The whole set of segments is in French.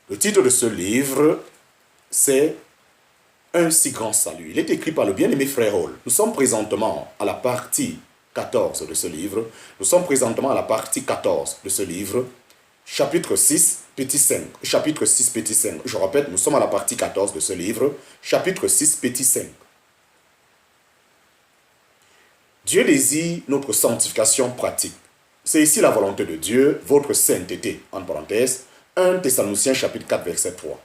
Le titre de ce livre, c'est Un si grand salut. Il est écrit par le bien-aimé frère Hall. Nous sommes présentement à la partie 14 de ce livre. Chapitre 6, petit 5. Chapitre 6, petit 5. Je répète, nous sommes à la partie 14 de ce livre. Chapitre 6, petit 5. Dieu désire notre sanctification pratique. C'est ici la volonté de Dieu, votre sainteté, en parenthèse, 1 Thessaloniciens chapitre 4, verset 3.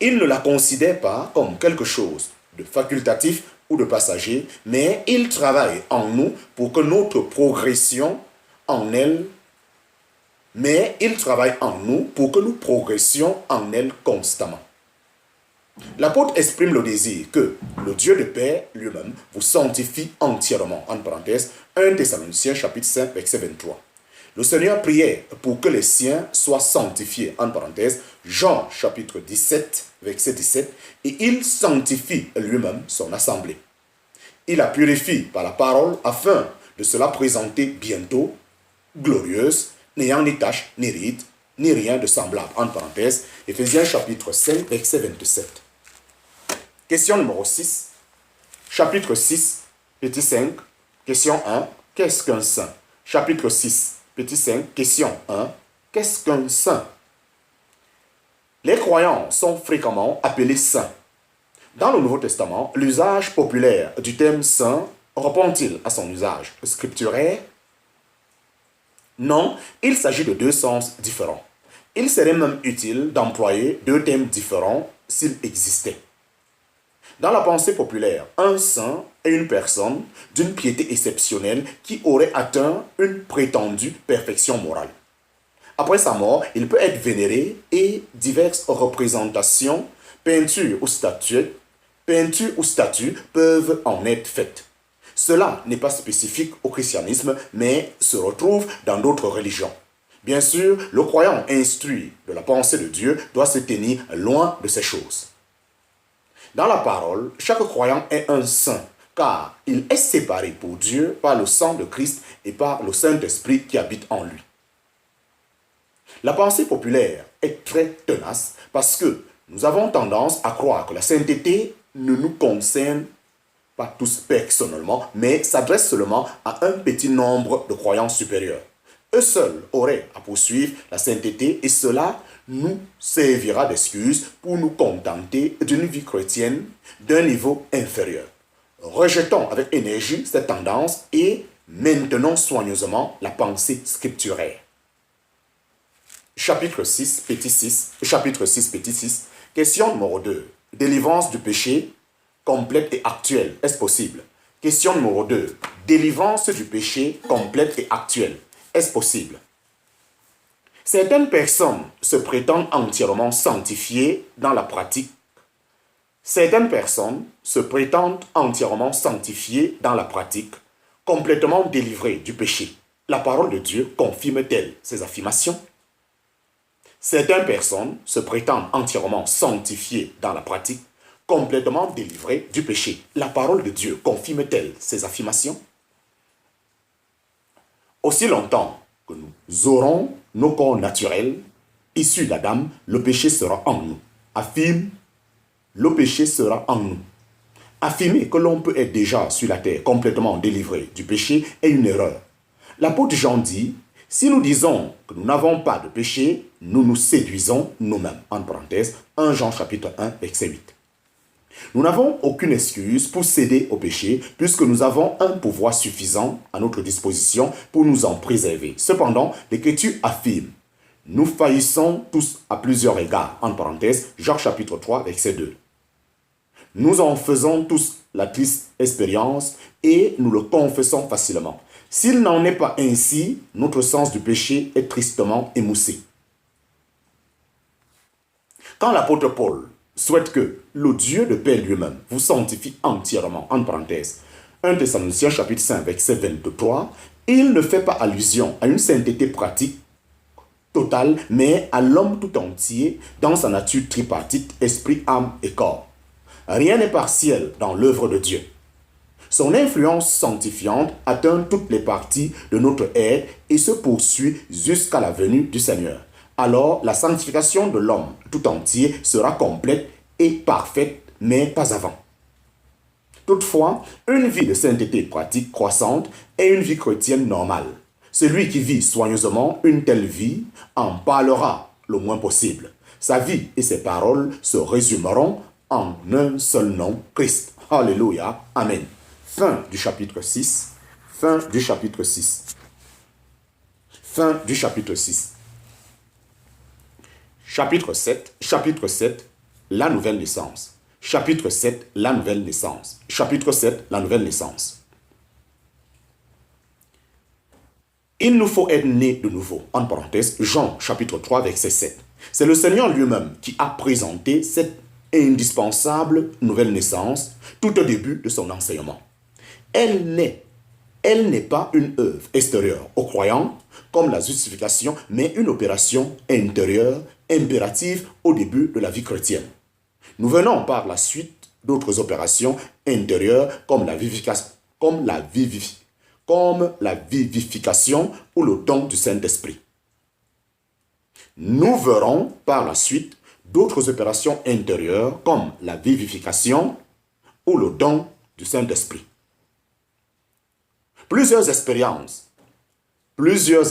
Il ne la considère pas comme quelque chose de facultatif ou de passager, mais il travaille en nous pour que notre progression en elle, nous progressions en elle constamment. L'apôtre exprime le désir que le Dieu de paix lui-même vous sanctifie entièrement, en parenthèse, 1 Thessaloniciens chapitre 5, verset 23. Le Seigneur priait pour que les siens soient sanctifiés, en parenthèse, Jean chapitre 17, verset 17, et il sanctifie lui-même son assemblée. Il la purifie par la parole afin de se la présenter bientôt, glorieuse, n'ayant ni tache, ni ride, ni rien de semblable, en parenthèse, Éphésiens chapitre 5, verset 27. Question numéro 6, chapitre 6, petit 5, question 1, qu'est-ce qu'un saint? Chapitre 6, petit 5, question 1, qu'est-ce qu'un saint? Les croyants sont fréquemment appelés saints. Dans le Nouveau Testament, l'usage populaire du terme saint répond-il à son usage scripturaire? Non, il s'agit de deux sens différents. Il serait même utile d'employer deux termes différents s'ils existaient. Dans la pensée populaire, un saint est une personne d'une piété exceptionnelle qui aurait atteint une prétendue perfection morale. Après sa mort, il peut être vénéré et diverses représentations, peintures ou statues peuvent en être faites. Cela n'est pas spécifique au christianisme, mais se retrouve dans d'autres religions. Bien sûr, le croyant instruit de la pensée de Dieu doit se tenir loin de ces choses. Dans la parole, chaque croyant est un saint, car il est séparé pour Dieu par le sang de Christ et par le Saint-Esprit qui habite en lui. La pensée populaire est très tenace parce que nous avons tendance à croire que la sainteté ne nous concerne pas tous personnellement, mais s'adresse seulement à un petit nombre de croyants supérieurs. Eux seuls auraient à poursuivre la sainteté et cela nous servira d'excuse pour nous contenter d'une vie chrétienne d'un niveau inférieur. Rejetons avec énergie cette tendance et maintenons soigneusement la pensée scripturaire. Chapitre 6, petit 6. Question numéro 2. Délivrance du péché complète et actuelle. Est-ce possible? Question numéro 2. Délivrance du péché complète et actuelle. Est-ce possible? Certaines personnes se prétendent entièrement sanctifiées dans la pratique. Complètement délivrées du péché. La parole de Dieu confirme-t-elle ces affirmations? Certaines personnes se prétendent entièrement sanctifiées dans la pratique, complètement délivrées du péché. La parole de Dieu confirme-t-elle ces affirmations? Aussi longtemps que nous aurons nos corps naturels, issus d'Adam, le péché sera en nous. Le péché sera en nous. Affirmer que l'on peut être déjà sur la terre complètement délivré du péché est une erreur. L'apôtre Jean dit, si nous disons que nous n'avons pas de péché, nous nous séduisons nous-mêmes. En parenthèse, 1 Jean chapitre 1, verset 8. Nous n'avons aucune excuse pour céder au péché puisque nous avons un pouvoir suffisant à notre disposition pour nous en préserver. Cependant, l'Écriture affirme, nous faillissons tous à plusieurs égards. En parenthèse, Jean chapitre 3, verset 2. Nous en faisons tous la triste expérience et nous le confessons facilement. S'il n'en est pas ainsi, notre sens du péché est tristement émoussé. Quand l'apôtre Paul souhaite que le Dieu de paix lui-même vous sanctifie entièrement, en parenthèse, 1 Thessaloniciens chapitre 5, verset 23, il ne fait pas allusion à une sainteté pratique totale, mais à l'homme tout entier dans sa nature tripartite, esprit, âme et corps. Rien n'est partiel dans l'œuvre de Dieu. Son influence sanctifiante atteint toutes les parties de notre être et se poursuit jusqu'à la venue du Seigneur. alors la sanctification de l'homme tout entier sera complète et parfaite, mais pas avant. Toutefois, une vie de sainteté pratique croissante est une vie chrétienne normale. Celui qui vit soigneusement une telle vie en parlera le moins possible. Sa vie et ses paroles se résumeront en un seul nom, Christ. Alléluia. Amen. Fin du chapitre 6. Fin du chapitre 6. Fin du chapitre 6. Chapitre 7, la nouvelle naissance. Chapitre 7, la nouvelle naissance. Chapitre 7, la nouvelle naissance. Il nous faut être nés de nouveau. En parenthèse, Jean chapitre 3, verset 7. C'est le Seigneur lui-même qui a présenté cette indispensable nouvelle naissance tout au début de son enseignement. Elle n'est pas une œuvre extérieure aux croyants comme la justification, mais une opération intérieure, impérative au début de la vie chrétienne. Nous venons par la suite d'autres opérations intérieures comme la vivification ou le don du Saint-Esprit. Nous verrons par la suite d'autres opérations intérieures comme la vivification ou le don du Saint-Esprit. Plusieurs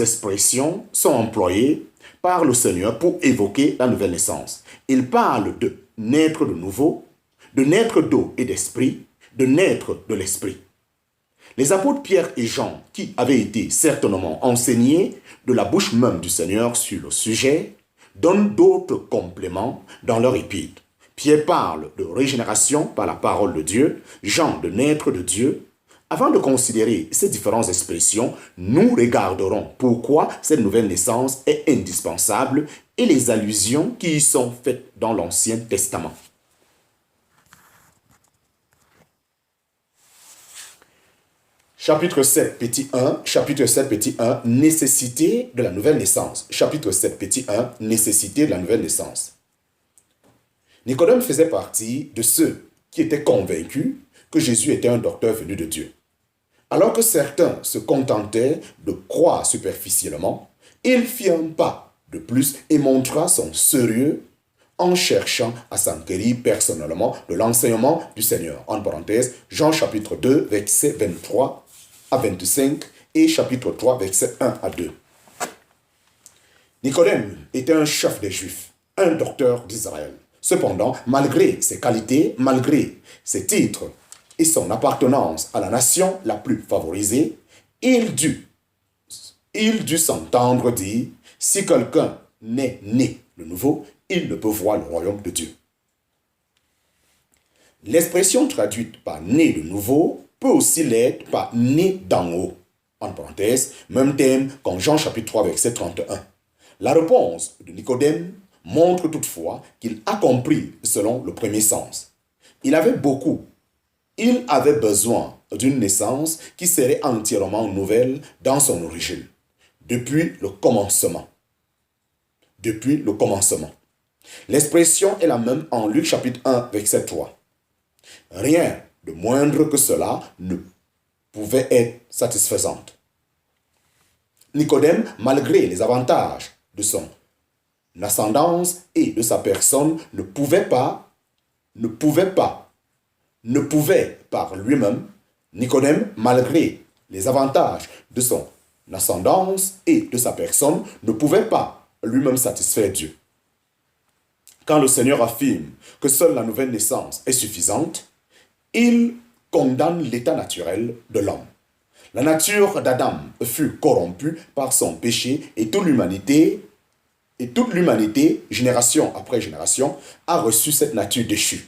expressions sont employées par le Seigneur pour évoquer la nouvelle naissance. Il parle de naître de nouveau, de naître d'eau et d'esprit, de naître de l'esprit. Les apôtres Pierre et Jean, qui avaient été certainement enseignés de la bouche même du Seigneur sur le sujet, donnent d'autres compléments dans leur épître. Pierre parle de régénération par la parole de Dieu, Jean de naître de Dieu. Avant de considérer ces différentes expressions, nous regarderons pourquoi cette nouvelle naissance est indispensable et les allusions qui y sont faites dans l'Ancien Testament. Chapitre 7, petit 1, nécessité de la nouvelle naissance. Chapitre 7, petit 1, nécessité de la nouvelle naissance. Nicodème faisait partie de ceux qui étaient convaincus que Jésus était un docteur venu de Dieu. Alors que certains se contentaient de croire superficiellement, il fit un pas de plus et montra son sérieux en cherchant à s'enquérir personnellement de l'enseignement du Seigneur. En parenthèse, Jean chapitre 2, versets 23 à 25 et chapitre 3, versets 1 à 2. Nicodème était un chef des Juifs, un docteur d'Israël. Cependant, malgré ses qualités, malgré ses titres et son appartenance à la nation la plus favorisée, il dut s'entendre dire, si quelqu'un n'est né de nouveau, il ne peut voir le royaume de Dieu. L'expression traduite par né de nouveau peut aussi l'être par né d'en haut. En parenthèse, même thème qu'en Jean chapitre 3, verset 31. La réponse de Nicodème montre toutefois qu'il a compris selon le premier sens. Il avait besoin d'une naissance qui serait entièrement nouvelle dans son origine, depuis le commencement. Depuis le commencement. L'expression est la même en Luc chapitre 1, verset 3. Rien de moindre que cela ne pouvait être satisfaisante. Nicodème, malgré les avantages de son ascendance et de sa personne, ne pouvait par lui-même, Nicodème, malgré les avantages de son ascendance et de sa personne, ne pouvait pas lui-même satisfaire Dieu. Quand le Seigneur affirme que seule la nouvelle naissance est suffisante, il condamne l'état naturel de l'homme. La nature d'Adam fut corrompue par son péché et toute l'humanité, génération après génération, a reçu cette nature déchue.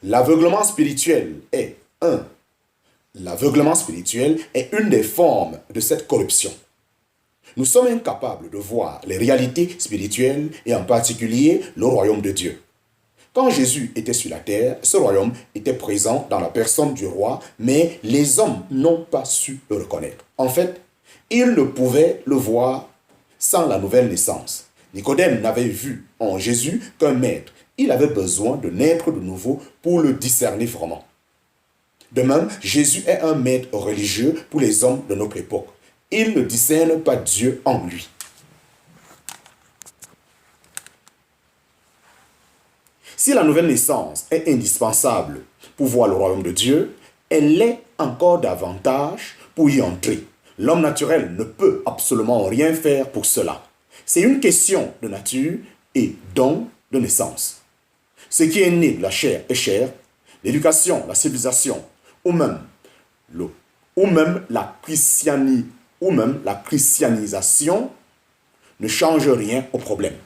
L'aveuglement spirituel est une des formes de cette corruption. Nous sommes incapables de voir les réalités spirituelles et en particulier le royaume de Dieu. Quand Jésus était sur la terre, ce royaume était présent dans la personne du roi, mais les hommes n'ont pas su le reconnaître. En fait, ils ne pouvaient le voir sans la nouvelle naissance. Nicodème n'avait vu en Jésus qu'un maître. Il avait besoin de naître de nouveau pour le discerner vraiment. De même, Jésus est un maître religieux pour les hommes de notre époque. Il ne discerne pas Dieu en lui. Si la nouvelle naissance est indispensable pour voir le royaume de Dieu, elle l'est encore davantage pour y entrer. L'homme naturel ne peut absolument rien faire pour cela. C'est une question de nature et donc de naissance. Ce qui est né de la chair est chair, l'éducation, la civilisation, ou même la christianisation ne change rien au problème.